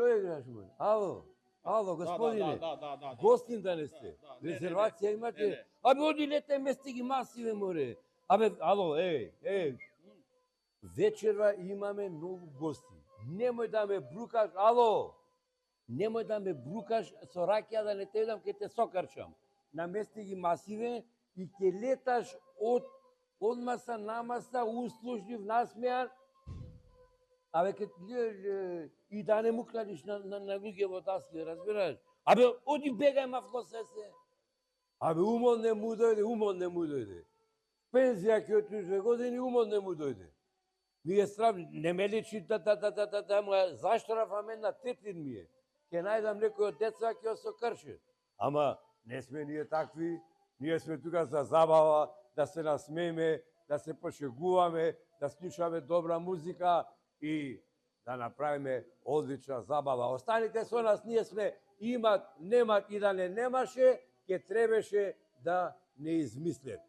Що іграєш у мене? Алло, господине. Да. Гостин да не сте. Не. Резервација Не, имате? не. Абе, оди лете месте ги масиве, море. Абе, ало, вечерва имаме многу гости. Немој да ме брукаш, ало. Немој да ме брукаш со ракија да не те видам ке те сокарчам. Намести ги масиве и ќе леташ од маса на маса, услужлив, насмејан. Абе, и да не му кладиш на луѓе во таски, разбираш? Абе, оди бегај мавко се. Абе, умот не му дојде. Пензија ќе од 2 години, умот не му дојде. Ми е страв, не ме лечи заштрафа мен на тетин ми е. Ке најдам некој од деца, ќе се крши. Ама, не сме ние такви, ние сме тука за забава, да се насмееме, да се пошегуваме, да слушаме добра музика и да направиме одлична забава. Останите со нас, ние сме имат, немат и да не немаше, ќе требаше да не измислят.